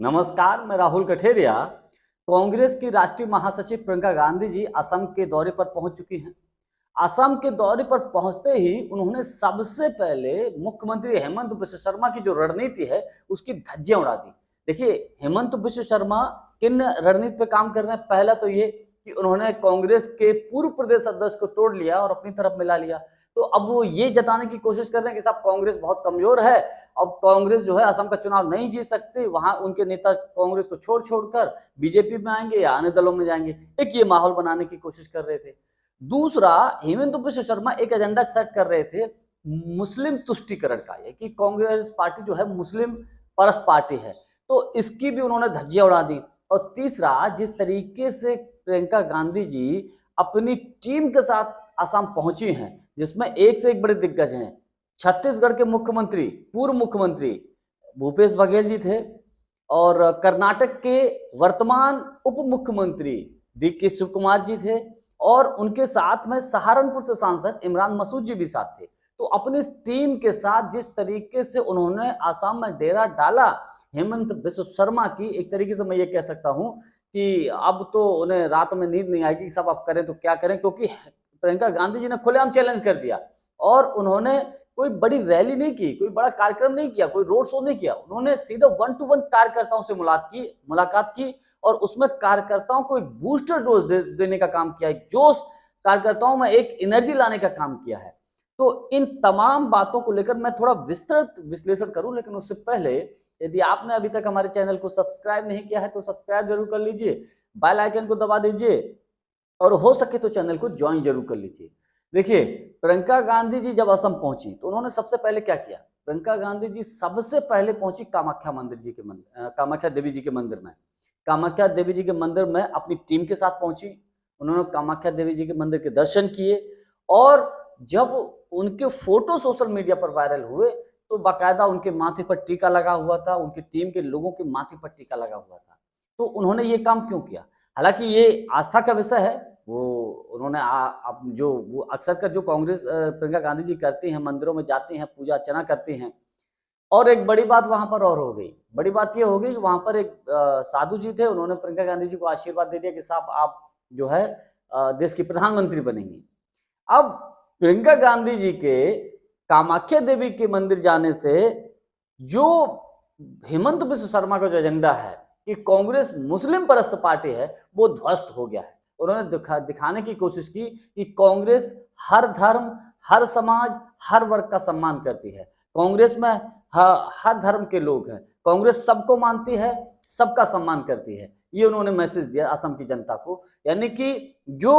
नमस्कार, मैं राहुल कठेरिया। कांग्रेस की राष्ट्रीय महासचिव प्रियंका गांधी जी असम के दौरे पर पहुंच चुकी हैं। असम के दौरे पर पहुंचते ही उन्होंने सबसे पहले मुख्यमंत्री हेमंत बिश्व शर्मा की जो रणनीति है उसकी धज्जियां उड़ा दी। देखिए, हेमंत बिश्व शर्मा किन रणनीति पे काम कर रहे हैं। पहला तो ये कि उन्होंने कांग्रेस के पूर्व प्रदेश अध्यक्ष को तोड़ लिया और अपनी तरफ मिला लिया। तो अब वो ये जताने की कोशिश कर रहे हैं कि साहब कांग्रेस बहुत कमजोर है, अब कांग्रेस जो है असम का चुनाव नहीं जीत सकती, वहां उनके नेता कांग्रेस को छोड़ छोड़कर बीजेपी में आएंगे या अन्य दलों में जाएंगे। एक ये माहौल बनाने की कोशिश कर रहे थे। दूसरा, हेमंत बिश्व शर्मा एक एजेंडा सेट कर रहे थे मुस्लिम तुष्टिकरण का, ये कि कांग्रेस पार्टी जो है मुस्लिम परस्त पार्टी है, तो इसकी भी उन्होंने धज्जियां उड़ा दी। और तीसरा, जिस तरीके से प्रियंका गांधी जी अपनी टीम के साथ असम पहुंची हैं, जिसमें एक से एक बड़े दिग्गज हैं। छत्तीसगढ़ के मुख्यमंत्री, पूर्व मुख्यमंत्री भूपेश बघेल जी थे, और कर्नाटक के वर्तमान उप मुख्यमंत्री डी के शिव कुमार जी थे, और उनके साथ में सहारनपुर से सांसद इमरान मसूद जी भी साथ थे। तो अपनी टीम के साथ जिस तरीके से उन्होंने आसाम में डेरा डाला हेमंत बिश्व शर्मा की, एक तरीके से मैं ये कह सकता हूं कि अब तो उन्हें रात में नींद नहीं आएगी, सब आप करें तो क्या करें, क्योंकि प्रियंका गांधी जी ने खुलेआम चैलेंज कर दिया। और उन्होंने कोई बड़ी रैली नहीं की, कोई बड़ा कार्यक्रम नहीं किया, कोई रोड शो नहीं किया, उन्होंने सीधा 1-to-1 कार्यकर्ताओं से मुलाकात की और उसमें कार्यकर्ताओं को एक बूस्टर डोज देने का काम किया, एक जोश कार्यकर्ताओं में एक एनर्जी लाने का काम किया है। तो इन तमाम बातों को लेकर मैं थोड़ा विस्तृत विश्लेषण करूं, लेकिन उससे पहले यदि आपने अभी तक हमारे चैनल को सब्सक्राइब नहीं किया है तो सब्सक्राइब जरूर कर लीजिए, बेल आइकन को दबा दीजिए और हो सके तो चैनल को ज्वाइन जरूर कर लीजिए। देखिए, प्रियंका गांधी जी जब असम पहुंची तो उन्होंने सबसे पहले क्या किया। प्रियंका गांधी जी सबसे पहले पहुंची कामाख्या देवी जी के मंदिर में। कामाख्या देवी जी के मंदिर में अपनी टीम के साथ पहुंची। उन्होंने कामाख्या देवी जी के मंदिर के दर्शन किए, और जब उनके फोटो सोशल मीडिया पर वायरल हुए तो बाकायदा उनके माथे पर टीका लगा हुआ था, उनकी टीम के लोगों के माथे पर टीका लगा हुआ था। तो उन्होंने ये काम क्यों किया? हालांकि ये आस्था का विषय है, वो उन्होंने अब जो वो अक्सर कर जो कांग्रेस प्रियंका गांधी जी करती हैं, मंदिरों में जाती हैं, पूजा अर्चना करती हैं। और एक बड़ी बात वहां पर और हो गई, बड़ी बात ये हो गई कि वहां पर एक साधु जी थे, उन्होंने प्रियंका गांधी जी को आशीर्वाद दे दिया कि साहब आप जो है देश की प्रधानमंत्री बनेंगी। अब प्रियंका गांधी जी के कामाख्या देवी के मंदिर जाने से जो हेमंत बिश्व शर्मा का जो एजेंडा है कि कांग्रेस मुस्लिम परस्त पार्टी है, वो ध्वस्त हो गया है। उन्होंने दिखाने की कोशिश की कि कांग्रेस हर धर्म, हर समाज, हर वर्ग का सम्मान करती है। कांग्रेस में हर धर्म के लोग हैं, कांग्रेस सबको मानती है, सबका सम्मान करती है। ये उन्होंने मैसेज दिया असम की जनता को। यानी कि जो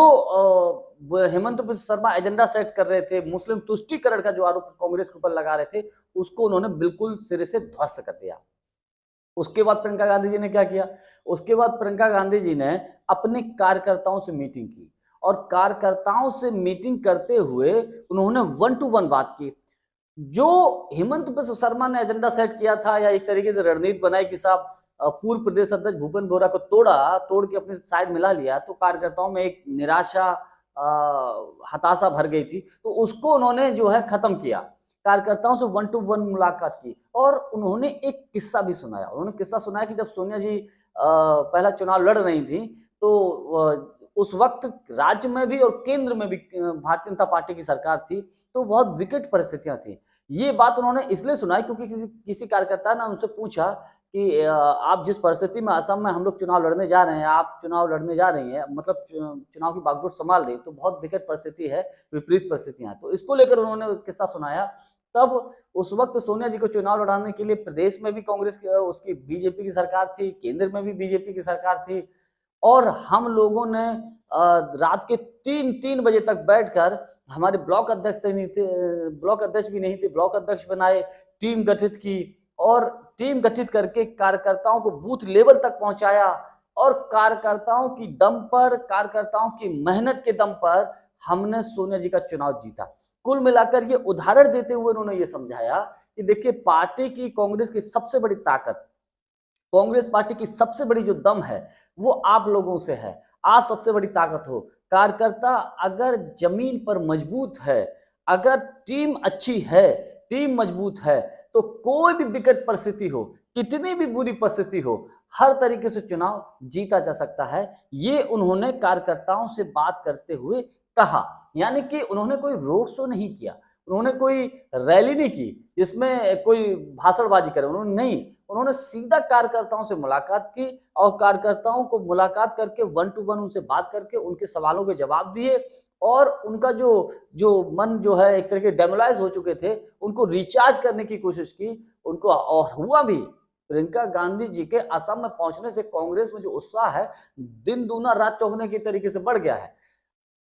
हेमंत बिश्व शर्मा एजेंडा सेट कर रहे थे, मुस्लिम तुष्टीकरण का जो आरोप कांग्रेस के ऊपर लगा रहे थे, उसको उन्होंने बिल्कुल सिरे से ध्वस्त कर दिया। उसके बाद प्रियंका गांधी जी ने क्या किया? उसके बाद प्रियंका गांधी जी ने अपने कार्यकर्ताओं से मीटिंग की, और कार्यकर्ताओं से मीटिंग करते हुए उन्होंने 1-to-1 बात की। जो हेमंत बिश्व शर्मा ने एजेंडा सेट किया था, या एक तरीके से रणनीति बनाई कि साहब पूर्व प्रदेश अध्यक्ष भूपेंद्र बोरा को तोड़ के अपने साइड मिला लिया, तो कार्यकर्ताओं में एक निराशा, हताशा भर गई थी। तो उसको उन्होंने जो है खत्म किया, कार्यकर्ताओं से 1-to-1 मुलाकात की, और उन्होंने एक किस्सा भी सुनाया। उन्होंने किस्सा सुनाया कि जब सोनिया जी पहला चुनाव लड़ रही थी, तो उस वक्त राज्य में भी और केंद्र में भी भारतीय जनता पार्टी की सरकार थी, तो बहुत विकट परिस्थितियां थी। ये बात उन्होंने इसलिए सुनाई क्योंकि किसी कार्यकर्ता ने उनसे पूछा कि आप जिस परिस्थिति में असम में हम लोग चुनाव लड़ने जा रहे हैं, आप चुनाव लड़ने जा रही हैं, मतलब चुनाव की बागडोर संभाल रही, तो बहुत विकट परिस्थिति है, विपरीत परिस्थितियां हैं। तो इसको लेकर उन्होंने किस्सा सुनाया। तब उस वक्त सोनिया जी को चुनाव लड़ाने के लिए प्रदेश में भी कांग्रेस की, उसकी बीजेपी की सरकार थी, केंद्र में भी बीजेपी की सरकार थी, और हम लोगों ने रात के 3-3 बजे तक बैठकर, हमारे ब्लॉक अध्यक्ष नहीं थे, ब्लॉक अध्यक्ष भी नहीं थे, ब्लॉक अध्यक्ष बनाए, टीम गठित की, और टीम गठित करके कार्यकर्ताओं को बूथ लेवल तक पहुंचाया, और कार्यकर्ताओं की दम पर, कार्यकर्ताओं की मेहनत के दम पर हमने सोनिया जी का चुनाव जीता। कुल मिलाकर ये उदाहरण देते हुए उन्होंने ये समझाया कि देखिए, पार्टी की, कांग्रेस की सबसे बड़ी ताकत, कांग्रेस पार्टी की सबसे बड़ी जो दम है वो आप लोगों से है। आप सबसे बड़ी ताकत हो। कार्यकर्ता अगर जमीन पर मजबूत है, अगर टीम अच्छी है, टीम मजबूत है, तो कोई भी विकट परिस्थिति हो, कितनी भी बुरी परिस्थिति हो, हर तरीके से चुनाव जीता जा सकता है। ये उन्होंने कार्यकर्ताओं से बात करते हुए कहा। यानी कि उन्होंने कोई रोड शो नहीं किया, उन्होंने कोई रैली नहीं की जिसमें कोई भाषणबाजी करे, उन्होंने नहीं, उन्होंने सीधा कार्यकर्ताओं से मुलाकात की और कार्यकर्ताओं को मुलाकात करके वन टू वन उनसे बात करके उनके सवालों के जवाब दिए और उनका जो जो मन जो है एक तरह के डेमोलाइज हो चुके थे, उनको रिचार्ज करने की कोशिश की, उनको और हुआ भी। प्रियंका गांधी जी के असम में पहुंचने से कांग्रेस में जो उत्साह है, दिन दूना रात चौगुने की तरीके से बढ़ गया है।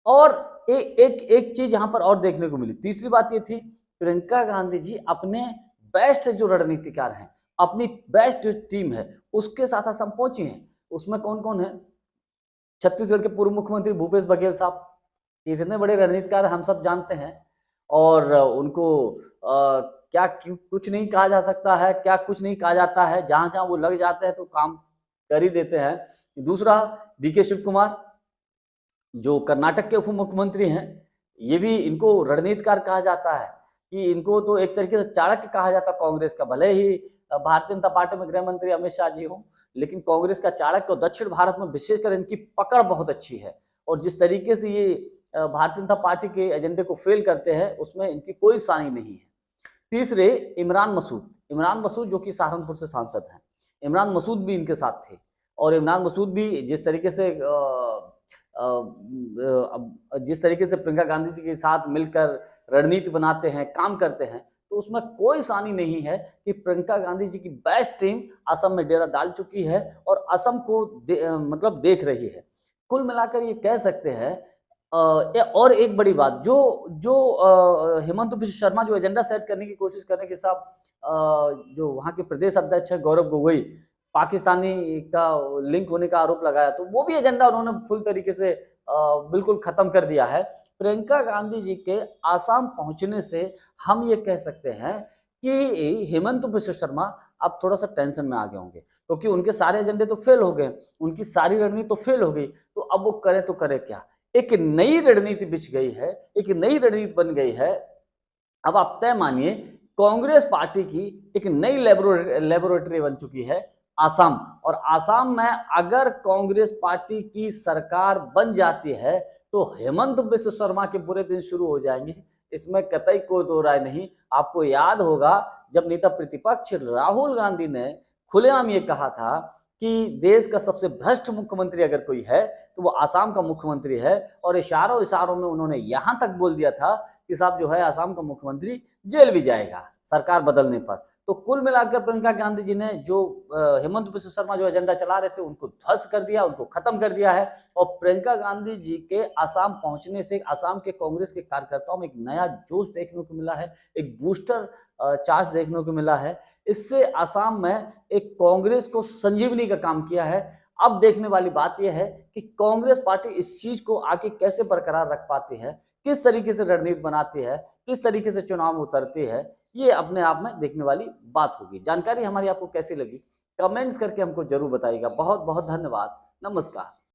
और एक चीज यहां पर और देखने को मिली। तीसरी बात ये थी, प्रियंका गांधी जी अपने बेस्ट जो रणनीतिकार हैं, अपनी बेस्ट जो टीम है, उसके साथ असम पहुंची हैं। उसमें कौन कौन है? छत्तीसगढ़ के पूर्व मुख्यमंत्री भूपेश बघेल साहब, इतने बड़े रणनीतिकार हम सब जानते हैं और उनको क्या कुछ नहीं कहा जा सकता है, क्या कुछ नहीं कहा जाता है, जहां जहां वो लग जाते हैं तो काम कर ही देते हैं। दूसरा, डीके शिव कुमार जो कर्नाटक के उप मुख्यमंत्री हैं, ये भी इनको रणनीतिकार कहा जाता है कि इनको तो एक तरीके से चाणक्य कहा जाता है कांग्रेस का। भले ही भारतीय जनता पार्टी में गृह मंत्री अमित शाह जी हों, लेकिन कांग्रेस का चाणक्य और दक्षिण भारत में विशेषकर इनकी पकड़ बहुत अच्छी है और जिस तरीके से ये भारतीय जनता पार्टी के एजेंडे को फेल करते हैं, उसमें इनकी कोई सानी नहीं है। तीसरे, इमरान मसूद जो कि सहारनपुर से सांसद हैं, इमरान मसूद भी इनके साथ थे और इमरान मसूद भी जिस तरीके से प्रियंका गांधी जी के साथ मिलकर रणनीति बनाते हैं, काम करते हैं, तो उसमें कोई सानी नहीं है कि प्रियंका गांधी जी की बेस्ट टीम असम में डेरा डाल चुकी है और असम को मतलब देख रही है। कुल मिलाकर ये कह सकते हैं। और एक बड़ी बात, जो हेमंत बिश्व शर्मा जो एजेंडा सेट करने की कोशिश कर रहे हैं कि साहब जो वहाँ के प्रदेश अध्यक्ष है गौरव गोगोई, पाकिस्तानी का लिंक होने का आरोप लगाया, तो वो भी एजेंडा उन्होंने फुल तरीके से बिल्कुल खत्म कर दिया है। प्रियंका गांधी जी के आसाम पहुंचने से हम ये कह सकते हैं कि हेमंत बिश्व शर्मा अब थोड़ा सा टेंशन में आ गए होंगे, क्योंकि उनके सारे एजेंडे तो फेल हो गए, उनकी सारी रणनीति तो फेल हो गई, तो अब वो करें तो करें क्या। एक नई रणनीति बिछ गई है, एक नई रणनीति बन गई है। अब आप तय मानिए, कांग्रेस पार्टी की एक नई लेबोरेटरी बन चुकी है आसाम, और आसाम में अगर कांग्रेस पार्टी की सरकार बन जाती है तो हेमंत बिश्व शर्मा के बुरे दिन शुरू हो जाएंगे, इसमें कतई कोई दो राय नहीं। आपको याद होगा जब नेता प्रतिपक्ष राहुल गांधी ने खुलेआम ये कहा था कि देश का सबसे भ्रष्ट मुख्यमंत्री अगर कोई है तो वो आसाम का मुख्यमंत्री है, और इशारों में उन्होंने यहां तक बोल दिया था कि साहब जो है आसाम का मुख्यमंत्री जेल भी जाएगा सरकार बदलने पर। तो कुल मिलाकर प्रियंका गांधी जी ने जो हेमंत बिश्व शर्मा जो एजेंडा चला रहे थे उनको ध्वस्त कर दिया, उनको खत्म कर दिया है। और प्रियंका गांधी जी के आसाम पहुंचने से आसाम के कांग्रेस के कार्यकर्ताओं में एक नया जोश देखने को मिला है, एक बूस्टर चार्ज देखने को मिला है। इससे आसाम में एक कांग्रेस को संजीवनी का काम किया है। अब देखने वाली बात यह है कि कांग्रेस पार्टी इस चीज को आगे कैसे बरकरार रख पाती है, किस तरीके से रणनीति बनाती है, किस तरीके से चुनाव में उतरती है, ये अपने आप में देखने वाली बात होगी। जानकारी हमारी आपको कैसी लगी, कमेंट्स करके हमको जरूर बताइएगा। बहुत बहुत धन्यवाद। नमस्कार।